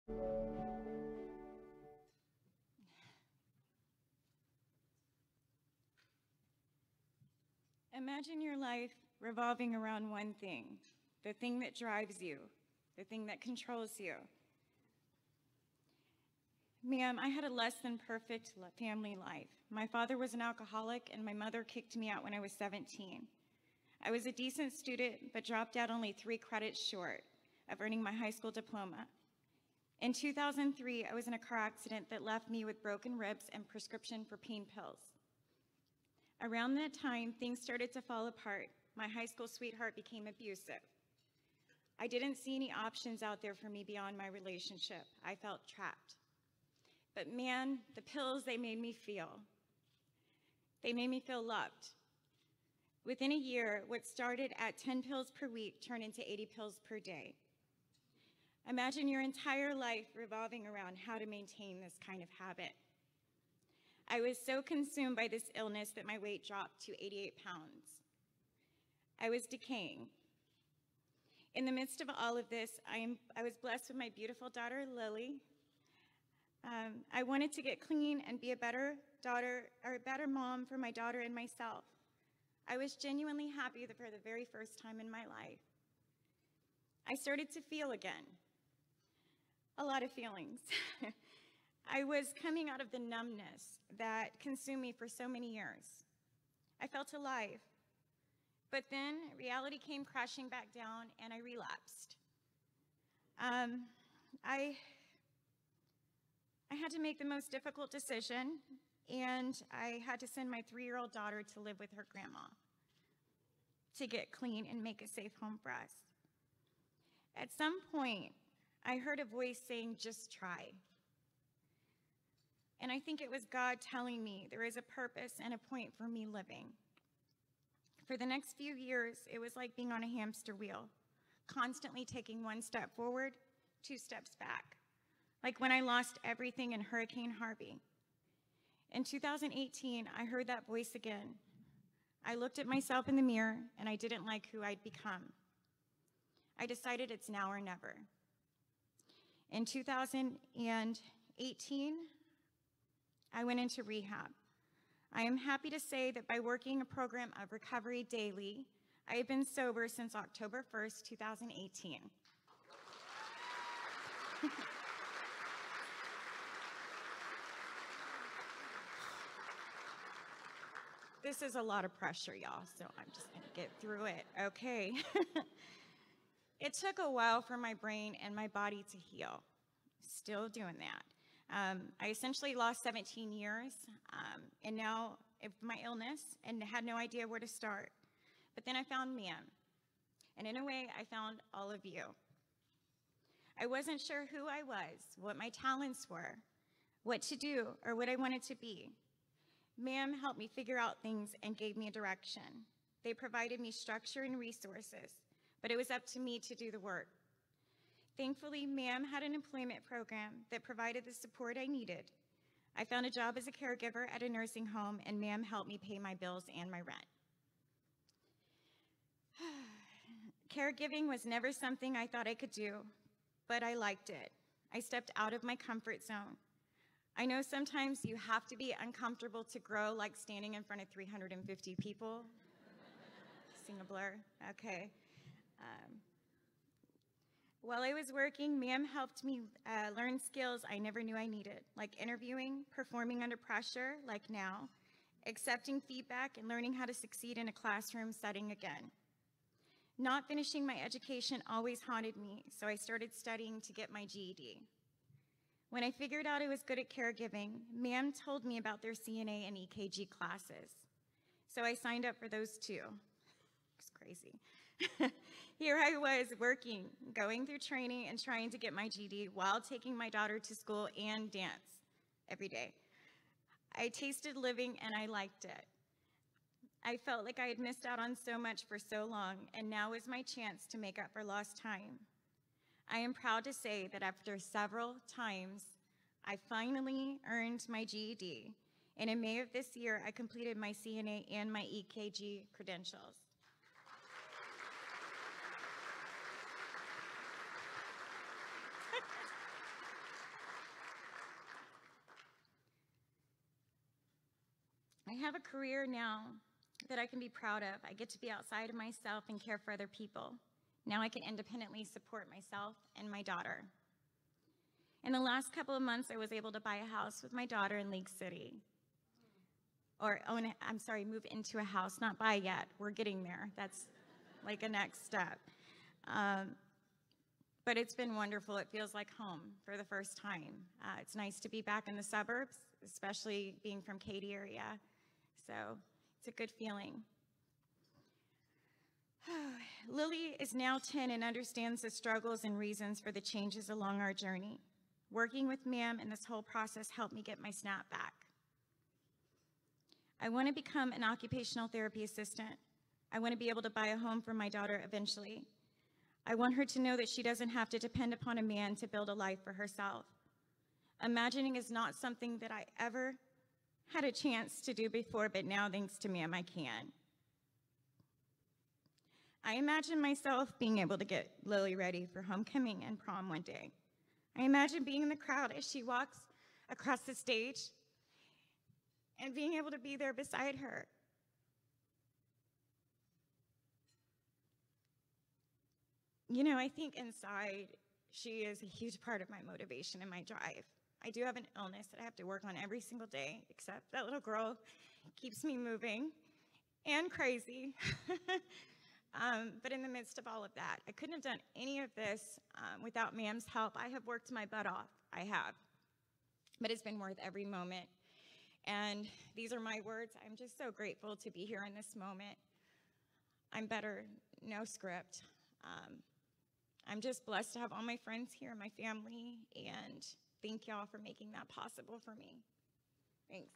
Imagine your life revolving around one thing, the thing that drives you, the thing that controls you. Ma'am, I had a less than perfect family life. My father was an alcoholic, and my mother kicked me out when I was 17. I was a decent student, but dropped out only 3 credits short of earning my high school diploma. In 2003, I was in a car accident that left me with broken ribs and prescription for pain pills. Around that time, things started to fall apart. My high school sweetheart became abusive. I didn't see any options out there for me beyond my relationship. I felt trapped. But man, the pills, they made me feel. They made me feel loved. Within a year, what started at 10 pills per week turned into 80 pills per day. Imagine your entire life revolving around how to maintain this kind of habit. I was so consumed by this illness that my weight dropped to 88 pounds. I was decaying. In the midst of all of this, I was blessed with my beautiful daughter, Lily. I wanted to get clean and be a better daughter, or a better mom for my daughter and myself. I was genuinely happy for the very first time in my life. I started to feel again. A lot of feelings. I was coming out of the numbness that consumed me for so many years. I felt alive. But then reality came crashing back down and I relapsed. I had to make the most difficult decision, and I had to send my 3-year-old daughter to live with her grandma to get clean and make a safe home for us. At some point, I heard a voice saying, "Just try." And I think it was God telling me there is a purpose and a point for me living. For the next few years, it was like being on a hamster wheel, constantly taking 1 step forward, 2 steps back, like when I lost everything in Hurricane Harvey. In 2018, I heard that voice again. I looked at myself in the mirror, and I didn't like who I'd become. I decided it's now or never. In 2018, I went into rehab. I am happy to say that by working a program of recovery daily, I have been sober since October 1st, 2018. This is a lot of pressure, y'all, so I'm just gonna get through it, okay? It took a while for my brain and my body to heal. Still doing that. I essentially lost 17 years, and now my illness, and had no idea where to start. But then I found Ma'am, and in a way, I found all of you. I wasn't sure who I was, what my talents were, what to do, or what I wanted to be. Ma'am helped me figure out things and gave me a direction. They provided me structure and resources, but it was up to me to do the work. Thankfully, Ma'am had an employment program that provided the support I needed. I found a job as a caregiver at a nursing home, and Ma'am helped me pay my bills and my rent. Caregiving was never something I thought I could do, but I liked it. I stepped out of my comfort zone. I know sometimes you have to be uncomfortable to grow, like standing in front of 350 people. Sing a blur, okay. While I was working, Ma'am helped me learn skills I never knew I needed, like interviewing, performing under pressure, like now, accepting feedback, and learning how to succeed in a classroom setting again. Not finishing my education always haunted me, so I started studying to get my GED. When I figured out I was good at caregiving, Ma'am told me about their CNA and EKG classes. So I signed up for those too. It's crazy. Here I was working, going through training and trying to get my GED while taking my daughter to school and dance every day. I tasted living and I liked it. I felt like I had missed out on so much for so long, and now is my chance to make up for lost time. I am proud to say that after several times, I finally earned my GED, and in May of this year, I completed my CNA and my EKG credentials. have a career now that I can be proud of. I get to be outside of myself and care for other people. Now I can independently support myself and my daughter. In the last couple of months, I was able to buy a house with my daughter in League City. Move into a house, not buy yet. We're getting there. That's like a next step. But it's been wonderful. It feels like home for the first time. It's nice to be back in the suburbs, especially being from Katy area. So it's a good feeling. Lily is now 10 and understands the struggles and reasons for the changes along our journey. Working with Ma'am in this whole process helped me get my SNAP back. I want to become an occupational therapy assistant. I want to be able to buy a home for my daughter eventually. I want her to know that she doesn't have to depend upon a man to build a life for herself. Imagining is not something that I ever had a chance to do before, but now, thanks to Ma'am, I can. I imagine myself being able to get Lily ready for homecoming and prom one day. I imagine being in the crowd as she walks across the stage and being able to be there beside her. You know, I think inside, she is a huge part of my motivation and my drive. I do have an illness that I have to work on every single day, except that little girl keeps me moving and crazy. But in the midst of all of that, I couldn't have done any of this without Ma'am's help. I have worked my butt off, I have. But it's been worth every moment. And these are my words. I'm just so grateful to be here in this moment. I'm better, no script. I'm just blessed to have all my friends here, my family, and thank y'all for making that possible for me. Thanks.